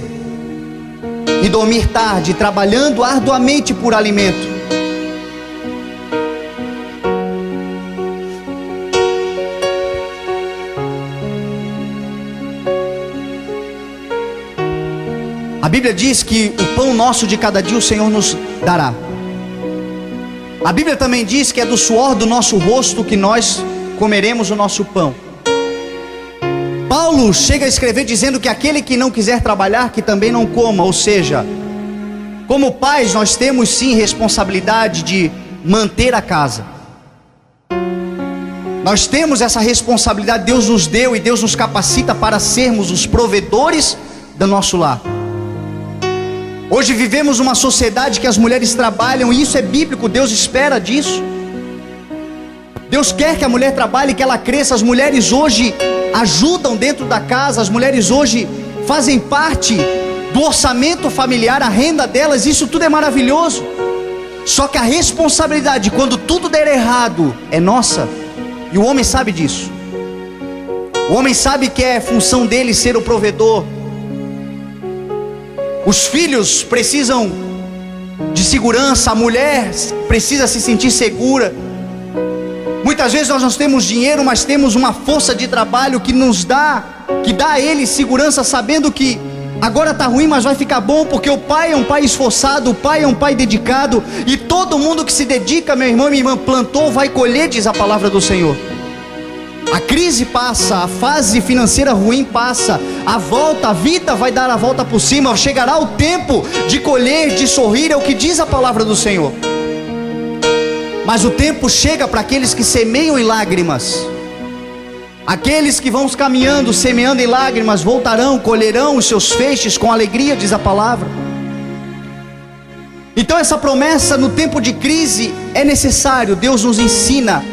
e dormir tarde, trabalhando arduamente por alimento. A Bíblia diz que o pão nosso de cada dia o Senhor nos dará. A Bíblia também diz que é do suor do nosso rosto que nós comeremos o nosso pão. Paulo chega a escrever dizendo que aquele que não quiser trabalhar, que também não coma. Ou seja, como pais nós temos sim responsabilidade de manter a casa. Nós temos essa responsabilidade, Deus nos deu e Deus nos capacita para sermos os provedores do nosso lar. Hoje vivemos uma sociedade que as mulheres trabalham, e isso é bíblico, Deus espera disso. Deus quer que a mulher trabalhe, que ela cresça. As mulheres hoje ajudam dentro da casa, as mulheres hoje fazem parte do orçamento familiar, a renda delas, isso tudo é maravilhoso. Só que a responsabilidade, quando tudo der errado, é nossa. E o homem sabe disso. O homem sabe que é função dele ser o provedor. Os filhos precisam de segurança, a mulher precisa se sentir segura. Muitas vezes nós não temos dinheiro, mas temos uma força de trabalho que dá a ele segurança, sabendo que agora está ruim, mas vai ficar bom, porque o pai é um pai esforçado, o pai é um pai dedicado, e todo mundo que se dedica, meu irmão e minha irmã, plantou, vai colher, diz a palavra do Senhor. A crise passa, a fase financeira ruim passa, a vida vai dar a volta por cima, chegará o tempo de colher, de sorrir, é o que diz a palavra do Senhor. Mas o tempo chega para aqueles que semeiam em lágrimas. Aqueles que vão caminhando, semeando em lágrimas, voltarão, colherão os seus feixes com alegria, diz a palavra. Então essa promessa no tempo de crise é necessário. Deus nos ensina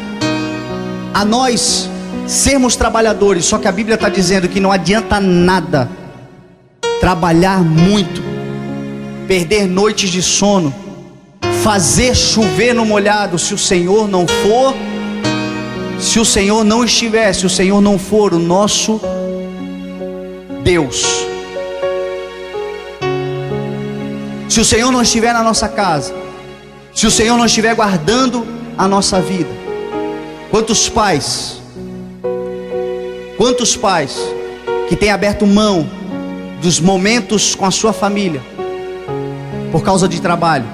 a nós sermos trabalhadores. Só que a Bíblia está dizendo que não adianta nada trabalhar muito, perder noites de sono, fazer chover no molhado, se o Senhor não for, se o Senhor não estiver, se o Senhor não for o nosso Deus. Se o Senhor não estiver na nossa casa, se o Senhor não estiver guardando a nossa vida. Quantos pais que têm aberto mão dos momentos com a sua família por causa de trabalho?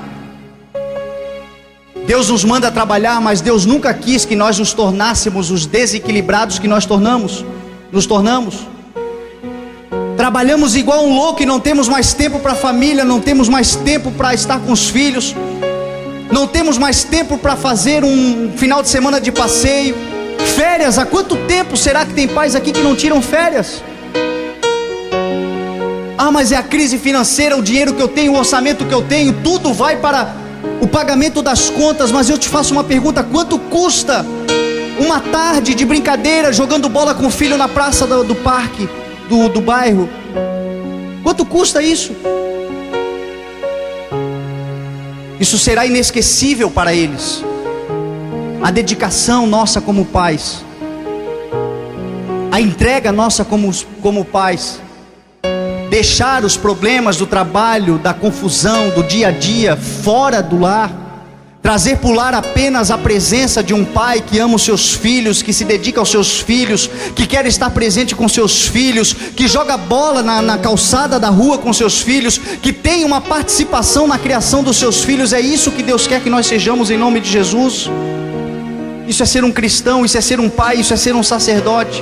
Deus nos manda trabalhar, mas Deus nunca quis que nós nos tornássemos os desequilibrados que nos tornamos. Trabalhamos igual um louco e não temos mais tempo para a família, não temos mais tempo para estar com os filhos, não temos mais tempo para fazer um final de semana de passeio, férias. Há quanto tempo será que tem pais aqui que não tiram férias? Ah, mas é a crise financeira, o dinheiro que eu tenho, o orçamento que eu tenho, tudo vai para o pagamento das contas. Mas eu te faço uma pergunta: quanto custa uma tarde de brincadeira jogando bola com o filho na praça do parque do bairro? Quanto custa isso? Isso será inesquecível para eles. A dedicação nossa como pais, a entrega nossa como pais, deixar os problemas do trabalho, da confusão, do dia a dia fora do lar, trazer para o lar apenas a presença de um pai que ama os seus filhos, que se dedica aos seus filhos, que quer estar presente com seus filhos, que joga bola na calçada da rua com seus filhos, que tem uma participação na criação dos seus filhos. É isso que Deus quer que nós sejamos, em nome de Jesus. Isso é ser um cristão, isso é ser um pai, isso é ser um sacerdote.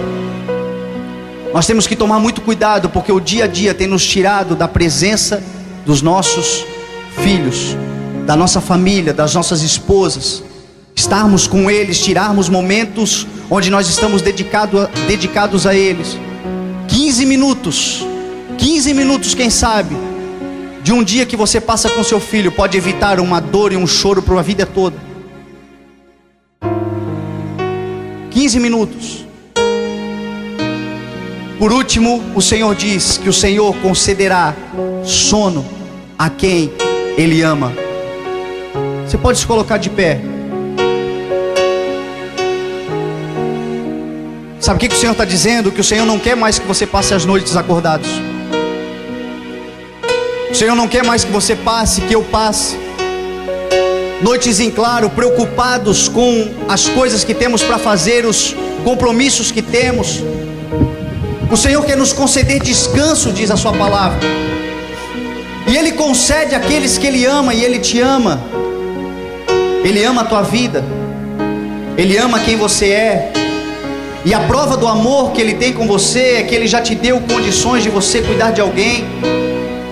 Nós temos que tomar muito cuidado, porque o dia a dia tem nos tirado da presença dos nossos filhos, da nossa família, das nossas esposas. Estarmos com eles, tirarmos momentos onde nós estamos dedicados a eles. 15 minutos, quem sabe, de um dia que você passa com seu filho, pode evitar uma dor e um choro para a vida toda. 15 minutos. Por último, o Senhor diz que o Senhor concederá sono a quem Ele ama. Você pode se colocar de pé. Sabe o que o Senhor está dizendo? Que o Senhor não quer mais que você passe as noites acordados. O Senhor não quer mais que você passe, que eu passe noites em claro, preocupados com as coisas que temos para fazer, os compromissos que temos. O Senhor quer nos conceder descanso, diz a sua palavra. E Ele concede àqueles que Ele ama, e Ele te ama. Ele ama a tua vida, Ele ama quem você é. E a prova do amor que Ele tem com você é que Ele já te deu condições de você cuidar de alguém,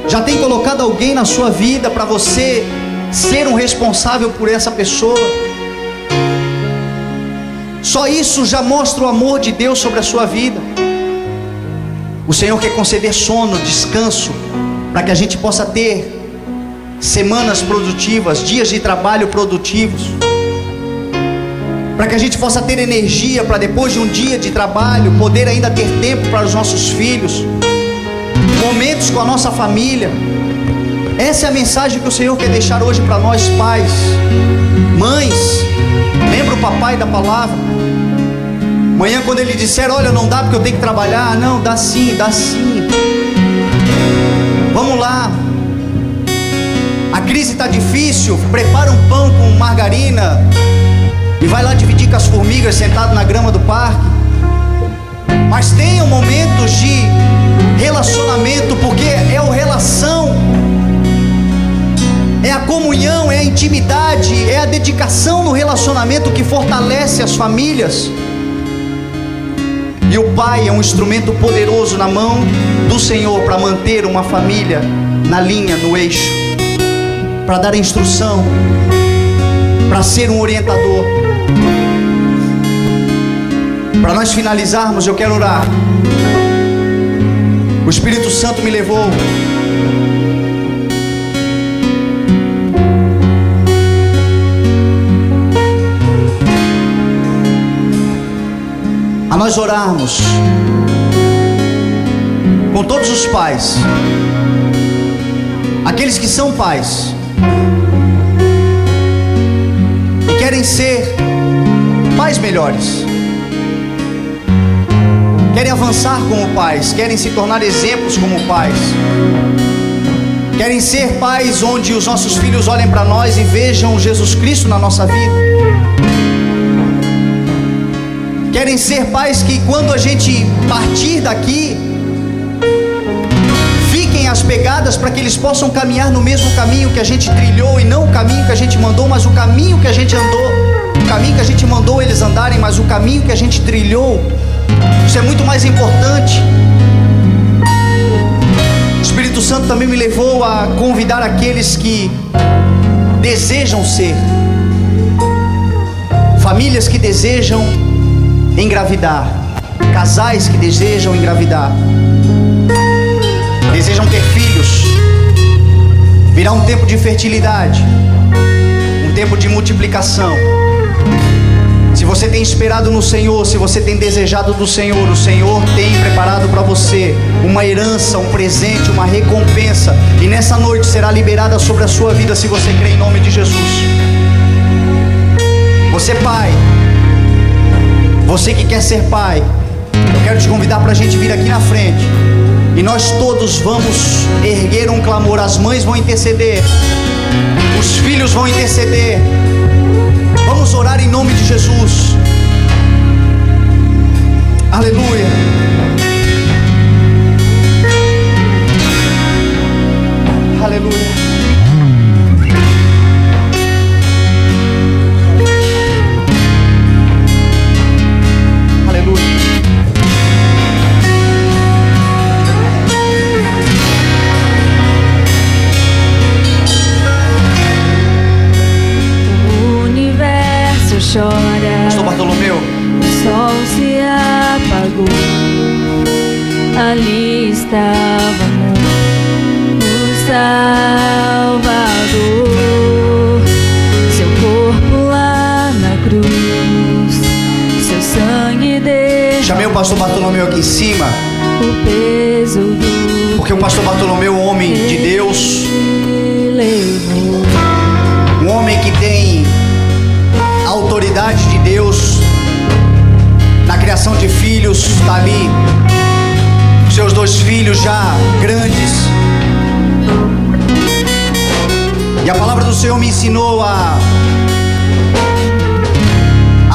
já tem colocado alguém na sua vida para você ser um responsável por essa pessoa. Só isso já mostra o amor de Deus sobre a sua vida. O Senhor quer conceder sono, descanso, para que a gente possa ter semanas produtivas, dias de trabalho produtivos. para que a gente possa ter energia para depois de um dia de trabalho poder ainda ter tempo para os nossos filhos, momentos com a nossa família. Essa é a mensagem que o Senhor quer deixar hoje para nós pais, mães. Lembra o papai da palavra? Amanhã quando ele disser, olha, não dá porque eu tenho que trabalhar. Não, dá sim, dá sim. Vamos lá. A crise está difícil, prepara um pão com margarina e vai lá dividir com as formigas sentado na grama do parque. Mas tenham momentos de relacionamento, porque é a relação, é a comunhão, é a intimidade, é a dedicação no relacionamento que fortalece as famílias. E o pai é um instrumento poderoso na mão do Senhor para manter uma família na linha, no eixo, para dar instrução, para ser um orientador. Para nós finalizarmos, eu quero orar. O Espírito Santo me levou a nós orarmos com todos os pais, aqueles que são pais e querem ser pais melhores, querem avançar como pais, querem se tornar exemplos como pais, querem ser pais onde os nossos filhos olhem para nós e vejam Jesus Cristo na nossa vida. Querem ser pais que quando a gente partir daqui, fiquem as pegadas para que eles possam caminhar no mesmo caminho que a gente trilhou, e não o caminho que a gente mandou, mas o caminho que a gente andou. O caminho que a gente mandou eles andarem, mas o caminho que a gente trilhou. Isso é muito mais importante. O Espírito Santo também me levou a convidar aqueles que desejam ser, famílias que desejam engravidar, casais que desejam engravidar, desejam ter filhos. Virá um tempo de fertilidade, um tempo de multiplicação. Se você tem esperado no Senhor, se você tem desejado do Senhor, o Senhor tem preparado para você uma herança, um presente, uma recompensa, e nessa noite será liberada sobre a sua vida, se você crê, em nome de Jesus. Você pai, você que quer ser pai, eu quero te convidar para a gente vir aqui na frente, e nós todos vamos erguer um clamor. As mães vão interceder, os filhos vão interceder. Vamos orar em nome de Jesus. Aleluia. Aleluia. Aleluia. Chora, Pastor Bartolomeu. o sol se apagou, ali estávamos, o Salvador, seu corpo lá na cruz, seu sangue deixou. Chamei o pastor Bartolomeu aqui em cima, O peso do porque o pastor Bartolomeu é um homem de Deus, levou. um homem que tem a autoridade de Deus na criação de filhos. Está ali, seus 2 filhos já grandes, e a palavra do Senhor me ensinou a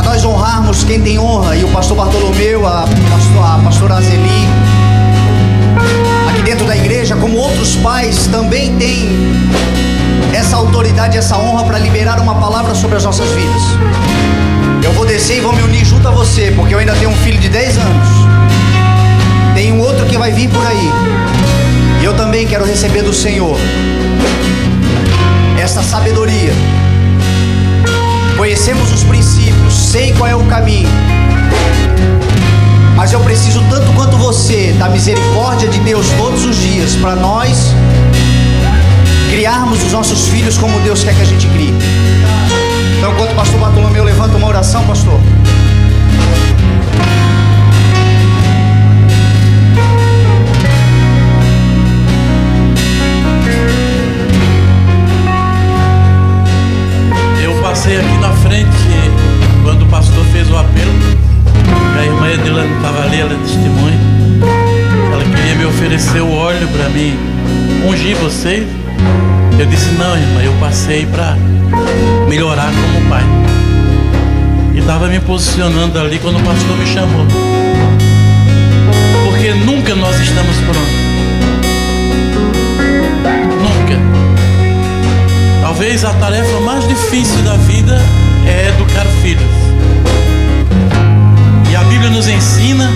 nós honrarmos quem tem honra, e o pastor Bartolomeu, a pastora Azeli, aqui dentro da igreja, como outros pais, também tem essa autoridade, essa honra para liberar uma palavra sobre as nossas vidas. Eu vou descer e vou me unir junto a você, porque eu ainda tenho um filho de 10 anos, tem um outro que vai vir por aí, e eu também quero receber do Senhor essa sabedoria. Conhecemos os princípios, sei qual é o caminho, mas eu preciso tanto quanto você da misericórdia de Deus todos os dias, para nós criarmos os nossos filhos como Deus quer que a gente crie. Então, enquanto o pastor Bartolomeu levanta uma oração, pastor. Eu passei aqui na frente quando o pastor fez o apelo. A irmã Edilane estava ali, ela é testemunha. Ela queria me oferecer o óleo para mim ungir vocês. Eu disse: não, irmã, eu passei para melhorar como pai. E estava me posicionando ali quando o pastor me chamou. Porque nunca nós estamos prontos. Nunca. Talvez a tarefa mais difícil da vida é educar filhos. E a Bíblia nos ensina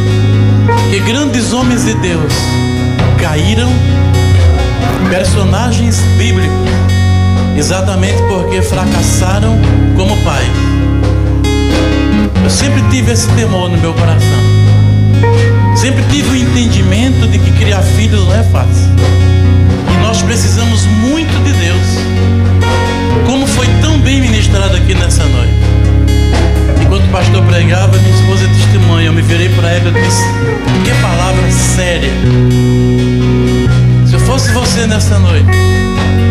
que grandes homens de Deus caíram, personagens bíblicos, exatamente porque fracassaram como pais. Eu sempre tive esse temor no meu coração. Sempre tive o entendimento de que criar filhos não é fácil. E nós precisamos muito de Deus. Como foi tão bem ministrado aqui nessa noite. Enquanto o pastor pregava, minha esposa é testemunha. Eu me virei para ela e disse: que palavra séria. Se eu fosse você nessa noite,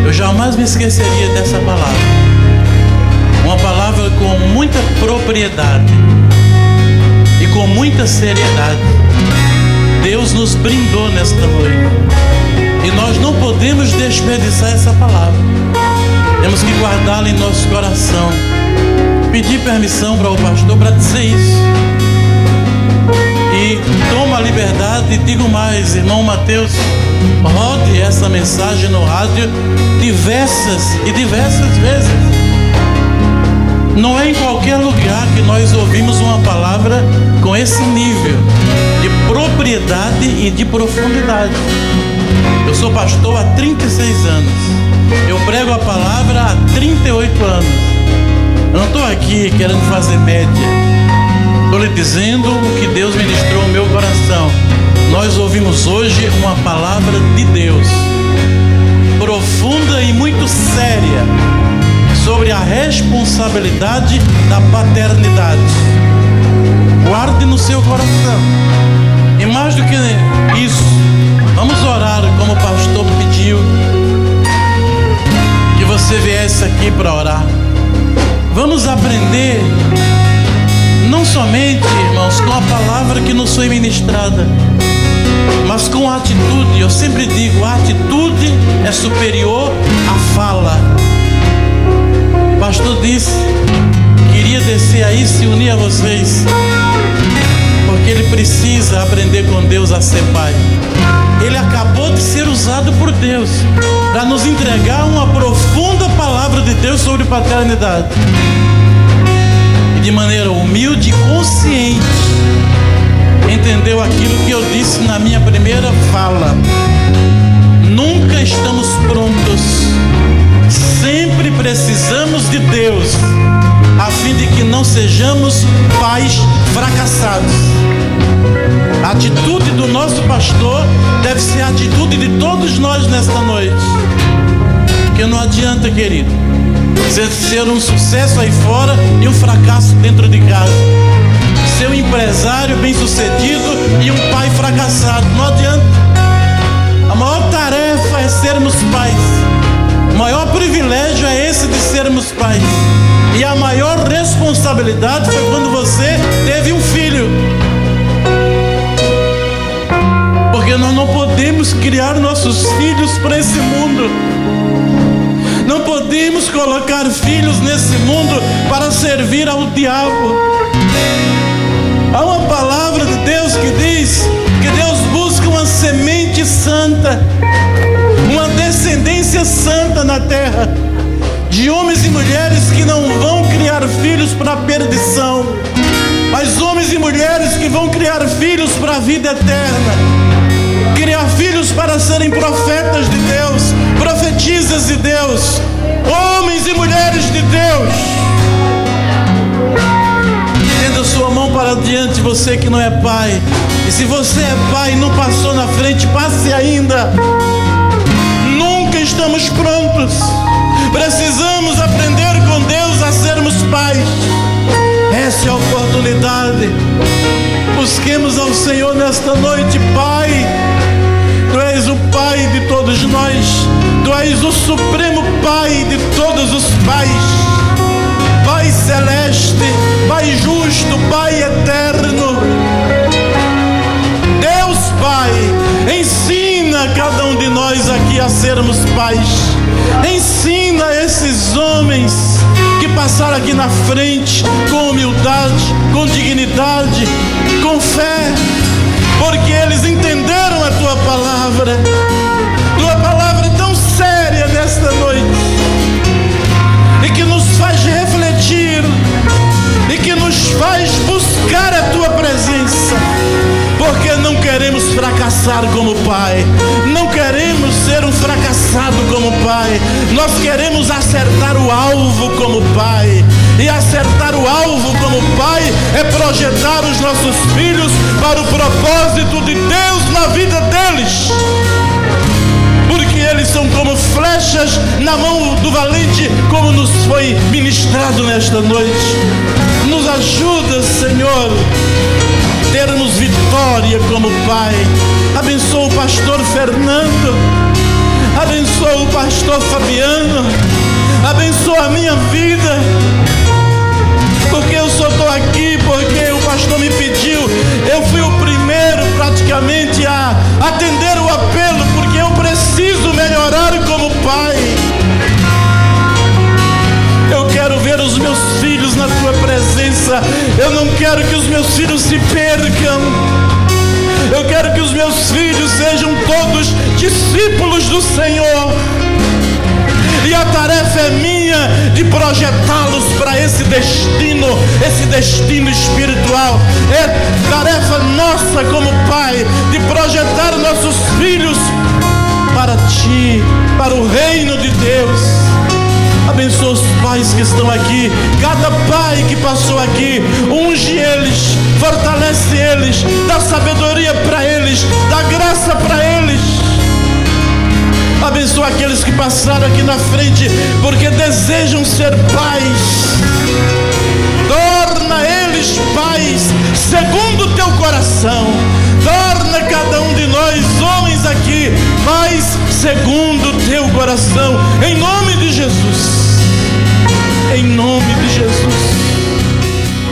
eu jamais me esqueceria dessa palavra. Uma palavra com muita propriedade e com muita seriedade. Deus nos brindou nesta noite e nós não podemos desperdiçar essa palavra. Temos que guardá-la em nosso coração. Pedir permissão para o pastor para dizer isso. E toma a liberdade e digo mais, irmão Mateus, rode essa mensagem no rádio diversas vezes. Não é em qualquer lugar que nós ouvimos uma palavra com esse nível de propriedade e de profundidade. Eu sou pastor há 36 anos. Eu prego a palavra há 38 anos. Eu não estou aqui querendo fazer média. Estou lhe dizendo o que Deus ministrou no meu coração. Nós ouvimos hoje uma palavra de Deus, profunda e muito séria, sobre a responsabilidade da paternidade. Guarde no seu coração. E mais do que isso, vamos orar como o pastor pediu que você viesse aqui para orar. Vamos aprender não somente, irmãos, com a palavra que nos foi ministrada, mas com a atitude. Eu sempre digo, a atitude é superior à fala. O pastor disse, queria descer aí e se unir a vocês, porque ele precisa aprender com Deus a ser pai. Ele acabou de ser usado por Deus para nos entregar uma profunda palavra de Deus sobre paternidade. E de maneira humilde e consciente, entendeu aquilo que eu disse na minha primeira fala. Nunca estamos prontos. Sempre precisamos de Deus, a fim de que não sejamos pais fracassados. A atitude do nosso pastor deve ser a atitude de todos nós nesta noite. Porque não adianta, querido, ser um sucesso aí fora e um fracasso dentro de casa. Ser um empresário bem sucedido e um pai fracassado. Não adianta. A maior tarefa é sermos pais. O maior privilégio é esse de sermos pais. E a maior responsabilidade foi quando você teve um filho. Porque nós não podemos criar nossos filhos para esse mundo. Não podemos colocar filhos nesse mundo para servir ao diabo. Há uma palavra de Deus que diz que Deus busca uma semente santa, uma descendência santa na terra, de homens e mulheres que não vão criar filhos para a perdição, mas homens e mulheres que vão criar filhos para a vida eterna, criar filhos para serem profetas de Deus, profetisas de Deus, homens e mulheres de Deus. Estenda sua mão para diante, você que não é pai. E se você é pai e não passou na frente, passe ainda. Nunca estamos prontos. Precisamos aprender com Deus a sermos pais. Essa é a oportunidade. Busquemos ao Senhor nesta noite. Pai, Tu és o Pai de todos nós. Tu és o supremo Pai de todos os pais. Pai celeste, Pai justo, Pai eterno. Deus Pai, ensina cada um de nós aqui a sermos pais. Ensina esses homens que passaram aqui na frente com humildade, com dignidade, com fé, porque eles entenderam a Tua palavra. Tua palavra é tão séria nesta noite e que nos faz refletir e que nos faz buscar a Tua presença, porque não queremos fracassar como pai, não queremos ser um fracassado como pai, nós queremos acertar o alvo como pai, e acertar o alvo como pai é projetar os nossos filhos para o propósito de Deus na vida deles, porque eles são como flechas na mão do valente, como nos foi ministrado nesta noite. Nos ajuda, Senhor, termos vitória como pai. Abençoa o pastor Fernando, abençoa o pastor Fabiano, abençoa a minha vida, porque eu só estou aqui porque o pastor me pediu. Eu fui o primeiro praticamente a atender o apelo, porque eu preciso melhorar como pai. Eu quero ver os meus filhos na Tua presença. Eu não quero que os meus filhos se percam. Eu quero que os meus filhos sejam todos discípulos do Senhor. E a tarefa é minha de projetá-los para esse destino espiritual. É tarefa nossa como pai de projetar nossos filhos para Ti, para o reino de Deus. Abençoa os pais que estão aqui, cada pai que passou aqui, unge eles, fortalece eles, dá sabedoria para eles, dá graça para eles. Abençoa aqueles que passaram aqui na frente, porque desejam ser pais. Torna eles pais segundo o Teu coração. Torna cada um de nós, homens aqui, pais segundo o Teu coração, em nome de Jesus. Em nome de Jesus.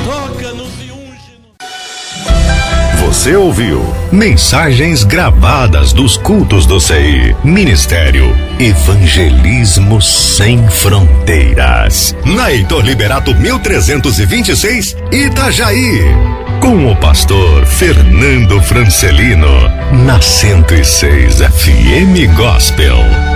Toca-nos e unge-nos. Você ouviu mensagens gravadas dos cultos do CI. Ministério Evangelismo Sem Fronteiras. Na Heitor Liberato 1326, Itajaí. Com o pastor Fernando Francelino. Na 106 FM Gospel.